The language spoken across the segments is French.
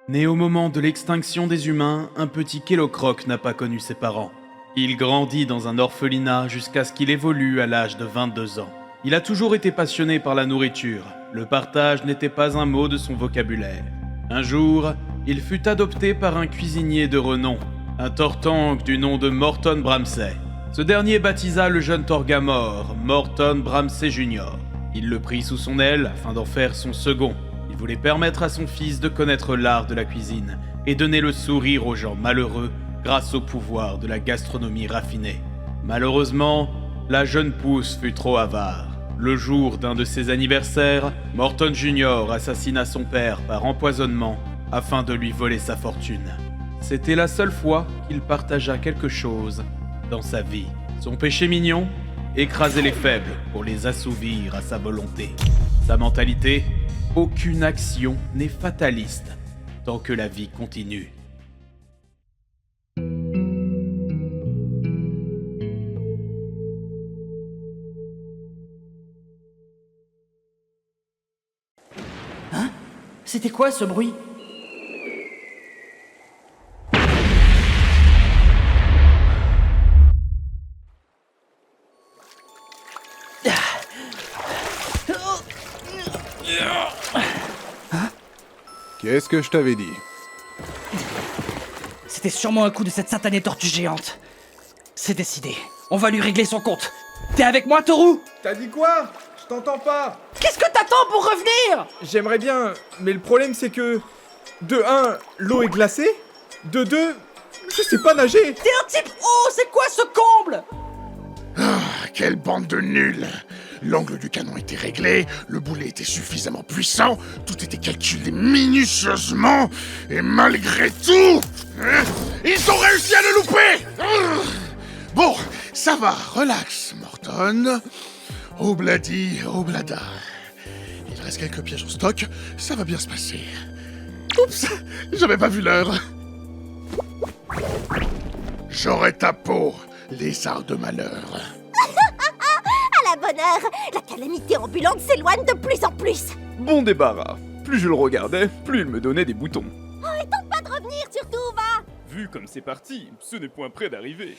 Né au moment de l'extinction des humains, un petit Kellocroc n'a pas connu ses parents. Il grandit dans un orphelinat jusqu'à ce qu'il évolue à l'âge de 22 ans. Il a toujours été passionné par la nourriture. Le partage n'était pas un mot de son vocabulaire. Un jour, il fut adopté par un cuisinier de renom, un tortank du nom de Morton Bramsey. Ce dernier baptisa le jeune Torgamore, Morton Bramsey Jr. Il le prit sous son aile afin d'en faire son second. Il voulait permettre à son fils de connaître l'art de la cuisine et donner le sourire aux gens malheureux grâce au pouvoir de la gastronomie raffinée. Malheureusement, la jeune pousse fut trop avare. Le jour d'un de ses anniversaires, Morton Jr. assassina son père par empoisonnement afin de lui voler sa fortune. C'était la seule fois qu'il partagea quelque chose dans sa vie. Son péché mignon, écraser les faibles pour les assouvir à sa volonté. Sa mentalité, aucune action n'est fataliste tant que la vie continue. C'était quoi ce bruit? Qu'est-ce que je t'avais dit? C'était sûrement un coup de cette satanée tortue géante. C'est décidé. On va lui régler son compte. T'es avec moi, Toru? T'as dit quoi? Je t'entends pas. Qu'est-ce que t'attends pour revenir? J'aimerais bien, mais le problème c'est que... De 1, l'eau est glacée. De 2, je sais pas nager. T'es un type haut, c'est quoi ce comble? Quelle bande de nuls! L'angle du canon était réglé, le boulet était suffisamment puissant, tout était calculé minutieusement, et malgré tout, ils ont réussi à le louper! Bon, ça va, relax, Morton. Obladi, oblada. Il reste quelques pièges en stock, ça va bien se passer. Oups, j'avais pas vu l'heure. J'aurai ta peau, lézard de malheur. À la bonne heure, la calamité ambulante s'éloigne de plus en plus. Bon débarras. Plus je le regardais, plus il me donnait des boutons. Tente pas de revenir surtout, va. Vu comme c'est parti, ce n'est point près d'arriver.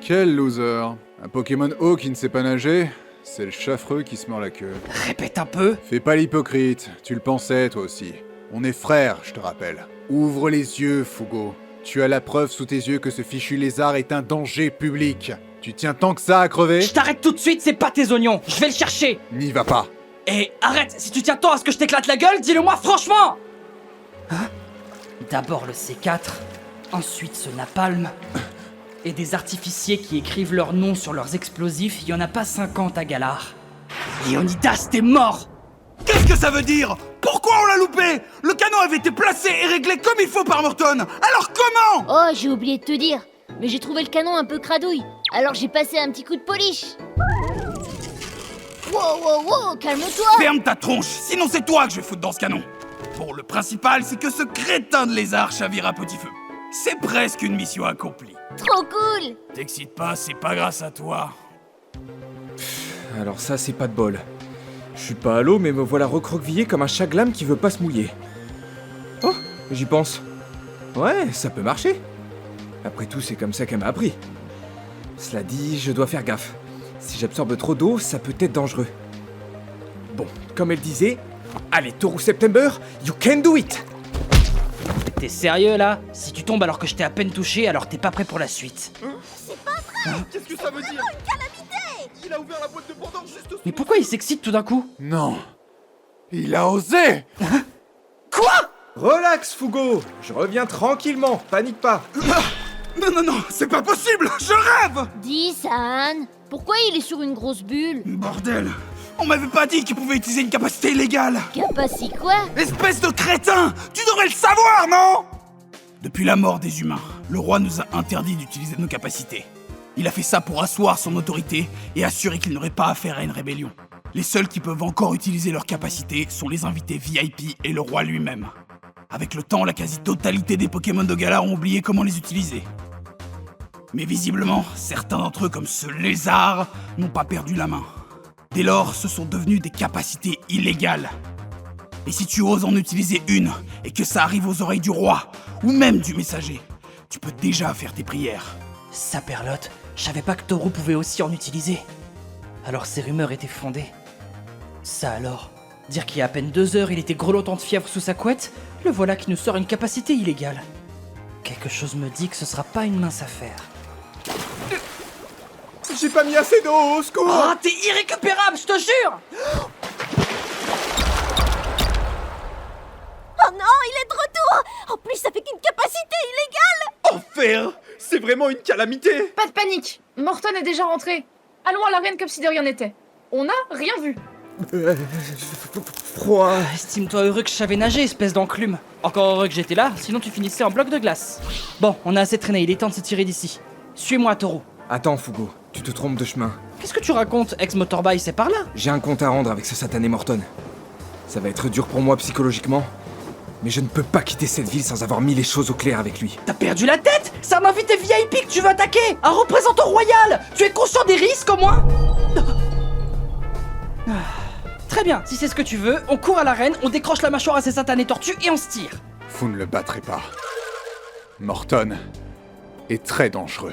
Quel loser. Un Pokémon haut qui ne sait pas nager, c'est le chaffreux qui se mord la queue. Répète un peu. Fais pas l'hypocrite, tu le pensais toi aussi. On est frères, je te rappelle. Ouvre les yeux, Fugo. Tu as la preuve sous tes yeux que ce fichu lézard est un danger public. Tu tiens tant que ça à crever? Je t'arrête tout de suite, c'est pas tes oignons. Je vais le chercher. N'y va pas. Et arrête, si tu tiens tant à ce que je t'éclate la gueule, dis-le-moi franchement. D'abord le C4, ensuite ce napalm, et des artificiers qui écrivent leur nom sur leurs explosifs, il y en a pas 50 à Galar. Léonidas, t'es mort! Qu'est-ce que ça veut dire? Pourquoi on l'a loupé? Le canon avait été placé et réglé comme il faut par Morton. Alors comment? Oh, j'ai oublié de te dire, mais j'ai trouvé le canon un peu cradouille. Alors j'ai passé un petit coup de polish. Wow, calme-toi. Ferme ta tronche, sinon c'est toi que je vais foutre dans ce canon. Bon, le principal, c'est que ce crétin de lézard chavire à petit feu. C'est presque une mission accomplie. Trop cool. T'excites pas, c'est pas grâce à toi. Alors ça, c'est pas de bol. Je suis pas à l'eau, mais me voilà recroquevillé comme un chat glame qui veut pas se mouiller. Oh, j'y pense. Ouais, ça peut marcher. Après tout, c'est comme ça qu'elle m'a appris. Cela dit, je dois faire gaffe. Si j'absorbe trop d'eau, ça peut être dangereux. Bon, comme elle disait, allez, Toru September, you can do it! T'es sérieux là? Si tu tombes alors que je t'ai à peine touché, alors t'es pas prêt pour la suite. Qu'est-ce que ça veut dire? Il a ouvert la boîte de Pandore juste au... Mais pourquoi il s'excite tout d'un coup? Non. Il a osé. Quoi? Relax, Fugo. Je reviens tranquillement, panique pas. Non, c'est pas possible, je rêve! Dis, San, pourquoi il est sur une grosse bulle? Bordel, on m'avait pas dit qu'il pouvait utiliser une capacité illégale. Capaci quoi? Espèce de crétin! Tu devrais le savoir, non? Depuis la mort des humains, le roi nous a interdit d'utiliser nos capacités. Il a fait ça pour asseoir son autorité et assurer qu'il n'aurait pas affaire à une rébellion. Les seuls qui peuvent encore utiliser leurs capacités sont les invités VIP et le roi lui-même. Avec le temps, la quasi-totalité des Pokémon de Galar ont oublié comment les utiliser. Mais visiblement, certains d'entre eux, comme ce lézard, n'ont pas perdu la main. Dès lors, ce sont devenus des capacités illégales. Et si tu oses en utiliser une, et que ça arrive aux oreilles du roi, ou même du messager, tu peux déjà faire tes prières. Saperlotte, je savais pas que Toru pouvait aussi en utiliser. Alors ces rumeurs étaient fondées. Ça alors, dire qu'il y a à peine 2 heures il était grelottant de fièvre sous sa couette, le voilà qui nous sort une capacité illégale. Quelque chose me dit que ce sera pas une mince affaire. J'ai pas mis assez d'eau, au secours! Ah, t'es irrécupérable, je te jure! Oh non, il est de retour! En plus, ça fait qu'une capacité illégale! Enfer! C'est vraiment une calamité! Pas de panique, Morton est déjà rentré. Allons à l'arène comme si de rien n'était. On n'a rien vu. Froid. Estime-toi heureux que je savais nager, espèce d'enclume. Encore heureux que j'étais là, sinon tu finissais en bloc de glace. Bon, on a assez traîné, il est temps de se tirer d'ici. Suis-moi, Toru. Attends, Fugo, tu te trompes de chemin. Qu'est-ce que tu racontes? Ex-motorbike, c'est par là. J'ai un compte à rendre avec ce satané Morton. Ça va être dur pour moi psychologiquement, mais je ne peux pas quitter cette ville sans avoir mis les choses au clair avec lui. T'as perdu la tête? C'est un invité VIP que tu veux attaquer! Un représentant royal! Tu es conscient des risques au moins? Très bien, si c'est ce que tu veux, on court à l'arène, on décroche la mâchoire à ces satanés tortues et on se tire. Vous ne le battrez pas. Morton est très dangereux.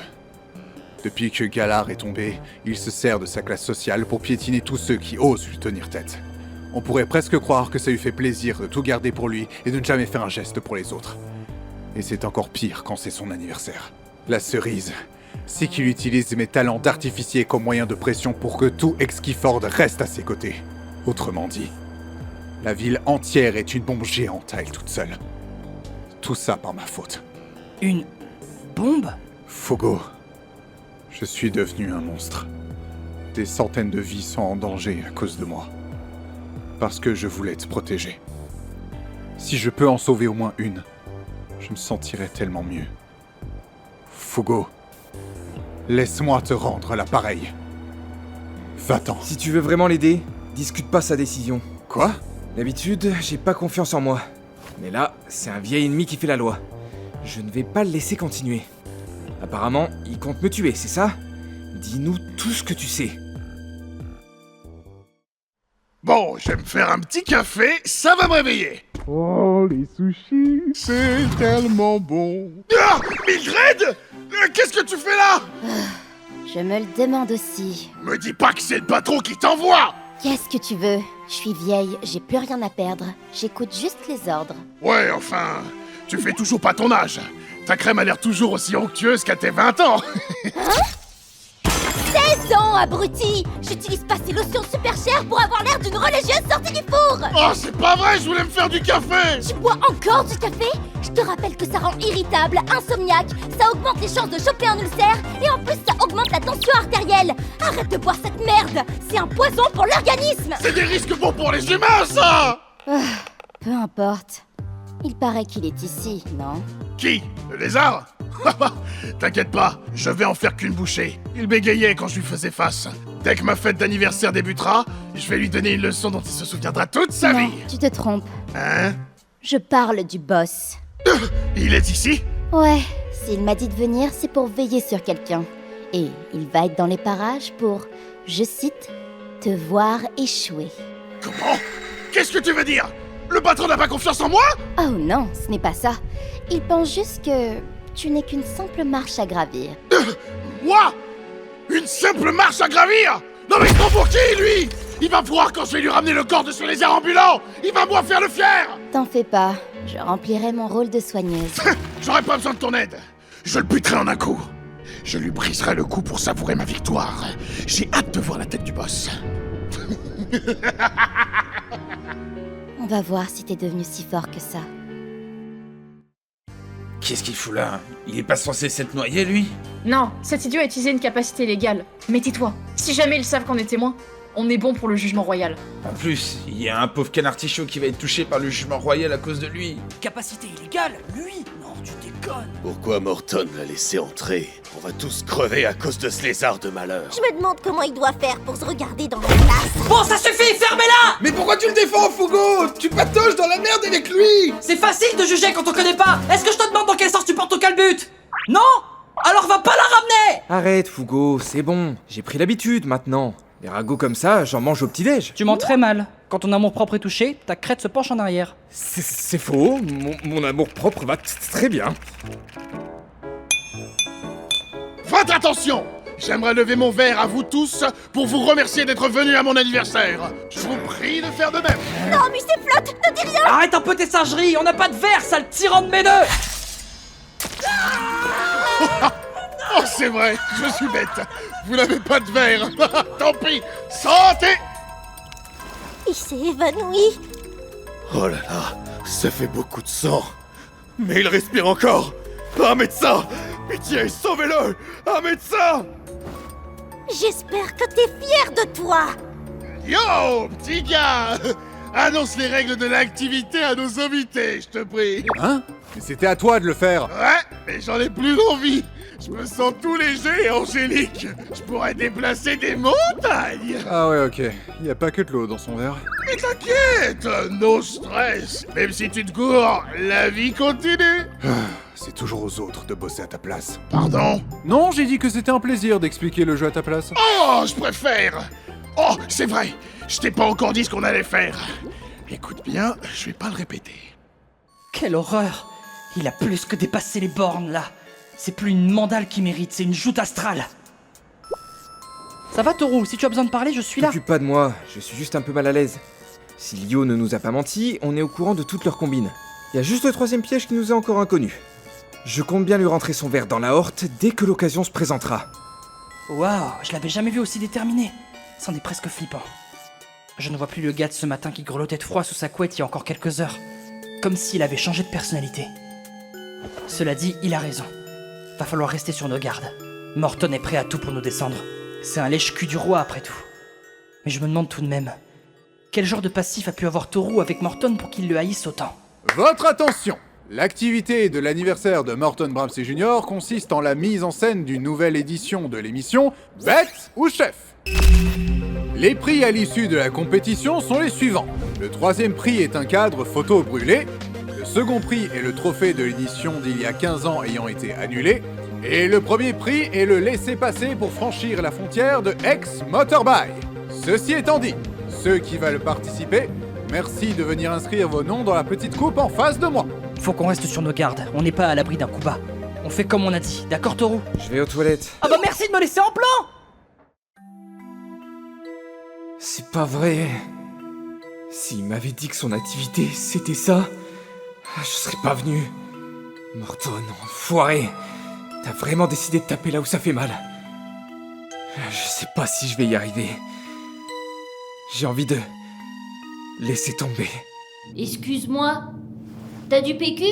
Depuis que Galar est tombé, il se sert de sa classe sociale pour piétiner tous ceux qui osent lui tenir tête. On pourrait presque croire que ça lui fait plaisir de tout garder pour lui et de ne jamais faire un geste pour les autres. Et c'est encore pire quand c'est son anniversaire. La cerise, c'est qu'il utilise mes talents d'artificier comme moyen de pression pour que tout Exkiford reste à ses côtés. Autrement dit, la ville entière est une bombe géante à elle toute seule. Tout ça par ma faute. Une bombe? Fugo, je suis devenu un monstre. Des centaines de vies sont en danger à cause de moi. Parce que je voulais te protéger. Si je peux en sauver au moins une, je me sentirais tellement mieux. Fugo, laisse-moi te rendre l'appareil. Va-t'en. Si tu veux vraiment l'aider, discute pas sa décision. Quoi? D'habitude, j'ai pas confiance en moi. Mais là, c'est un vieil ennemi qui fait la loi. Je ne vais pas le laisser continuer. Apparemment, il compte me tuer, c'est ça? Dis-nous tout ce que tu sais. Bon, je vais me faire un petit café, ça va me réveiller. Oh, les sushis, c'est tellement bon! Ah, Mildred! Qu'est-ce que tu fais là? Je me le demande aussi. Me dis pas que c'est le patron qui t'envoie! Qu'est-ce que tu veux? Je suis vieille, j'ai plus rien à perdre. J'écoute juste les ordres. Ouais, enfin, tu fais toujours pas ton âge. Ta crème a l'air toujours aussi onctueuse qu'à tes 20 ans. 16 ans, abruti! J'utilise pas ces lotions super chères pour avoir l'air d'une religieuse sortie du four! Oh, c'est pas vrai, je voulais me faire du café! Tu bois encore du café? Je te rappelle que ça rend irritable, insomniaque, ça augmente les chances de choper un ulcère, et en plus ça augmente la tension artérielle! Arrête de boire cette merde! C'est un poison pour l'organisme! C'est des risques bons pour les humains, ça! Peu importe. Il paraît qu'il est ici, non? Qui? Le lézard? T'inquiète pas, je vais en faire qu'une bouchée. Il bégayait quand je lui faisais face. Dès que ma fête d'anniversaire débutera, je vais lui donner une leçon dont il se souviendra toute sa Non, vie. tu te trompes. Hein? Je parle du boss. Il est ici? Ouais, s'il m'a dit de venir, c'est pour veiller sur quelqu'un. Et il va être dans les parages pour, je cite, te voir échouer. Comment? Qu'est-ce que tu veux dire? Le patron n'a pas confiance en moi? Oh non, ce n'est pas ça. Il pense juste que tu n'es qu'une simple marche à gravir. Moi? Une simple marche à gravir? Non mais il prend pour qui, lui? Il va voir quand je vais lui ramener le corps de ce lézard ambulant! Il va moi faire le fier! T'en fais pas, je remplirai mon rôle de soigneuse. J'aurais pas besoin de ton aide. Je le buterai en un coup. Je lui briserai le cou pour savourer ma victoire. J'ai hâte de voir la tête du boss. On va voir si t'es devenu si fort que ça. Qu'est-ce qu'il fout là? Il est pas censé s'être noyé, lui? Non, cet idiot a utilisé une capacité légale. Mais tais-toi, si jamais ils savent qu'on est témoins, on est bon pour le jugement royal. En plus, il y a un pauvre canard artichaut qui va être touché par le jugement royal à cause de lui. Capacité illégale? Lui? Non, tu déconnes. Pourquoi Morton l'a laissé entrer? On va tous crever à cause de ce lézard de malheur. Je me demande comment il doit faire pour se regarder dans la glace. Bon, ça suffit, fermez-la! Mais pourquoi tu le défends, Fugo? Tu patauges dans la merde avec lui! C'est facile de juger quand on connaît pas. Est-ce que je te demande dans quel sens tu portes au calbut? Non? Alors va pas la ramener! Arrête, Fugo, c'est bon. J'ai pris l'habitude maintenant. Les ragots comme ça, j'en mange au petit-déj. Tu mens très mal. Quand ton amour-propre est touché, ta crête se penche en arrière. C'est faux, mon amour-propre va très bien. Votre attention! J'aimerais lever mon verre à vous tous pour vous remercier d'être venus à mon anniversaire. Je vous prie de faire de même. Non, mais c'est flotte, ne dis rien. Arrête un peu tes singeries, on n'a pas de verre, sale tyran de mes deux. Oh, c'est vrai, je suis bête. Vous n'avez pas de verre. Tant pis. Santé! Il s'est évanoui. Oh là là, ça fait beaucoup de sang. Mais il respire encore. Un médecin! Pitié, sauvez-le! Un médecin! J'espère que t'es fier de toi. Yo, petit gars! Annonce les règles de l'activité à nos invités, je te prie. Hein? Mais c'était à toi de le faire. Ouais, mais j'en ai plus d'envie. Je me sens tout léger et angélique. Je pourrais déplacer des montagnes. Ah ouais, ok. Y a pas que de l'eau dans son verre. Mais t'inquiète, no stress. Même si tu te cours, la vie continue. C'est toujours aux autres de bosser à ta place. Pardon? Non, j'ai dit que c'était un plaisir d'expliquer le jeu à ta place. Oh, je préfère. Oh, c'est vrai. Je t'ai pas encore dit ce qu'on allait faire. Écoute bien, je vais pas le répéter. Quelle horreur. Il a plus que dépassé les bornes, là. C'est plus une mandale qui mérite, c'est une joute astrale. Ça va, Toru? Si tu as besoin de parler, je suis là. T'occupe pas de moi, je suis juste un peu mal à l'aise. Si Lio ne nous a pas menti, on est au courant de toutes leurs combines. Il y a juste le troisième piège qui nous est encore inconnu. Je compte bien lui rentrer son verre dans la horte dès que l'occasion se présentera. Waouh, je l'avais jamais vu aussi déterminé. C'en est presque flippant. Je ne vois plus le gars de ce matin qui grelottait de froid sous sa couette il y a encore quelques heures. Comme s'il avait changé de personnalité. Cela dit, il a raison. Va falloir rester sur nos gardes. Morton est prêt à tout pour nous descendre. C'est un lèche-cul du roi après tout. Mais je me demande tout de même, quel genre de passif a pu avoir Toru avec Morton pour qu'il le haïsse autant? Votre attention! L'activité de l'anniversaire de Morton Bramsey Jr. consiste en la mise en scène d'une nouvelle édition de l'émission Bête ou Chef. Les prix à l'issue de la compétition sont les suivants. Le troisième prix est un cadre photo brûlé. Le second prix est le trophée de l'édition d'il y a 15 ans ayant été annulé. Et le premier prix est le laissez-passer pour franchir la frontière de ex-Motorbike. Ceci étant dit, ceux qui veulent participer, merci de venir inscrire vos noms dans la petite coupe en face de moi. Faut qu'on reste sur nos gardes, on n'est pas à l'abri d'un coup bas. On fait comme on a dit, d'accord Toru? Je vais aux toilettes. Ah bah merci de me laisser en plan! C'est pas vrai. S'il m'avait dit que son activité c'était ça, je serais pas venu. Morton, enfoiré. T'as vraiment décidé de taper là où ça fait mal. Je sais pas si je vais y arriver. J'ai envie de laisser tomber. Excuse-moi, t'as du PQ?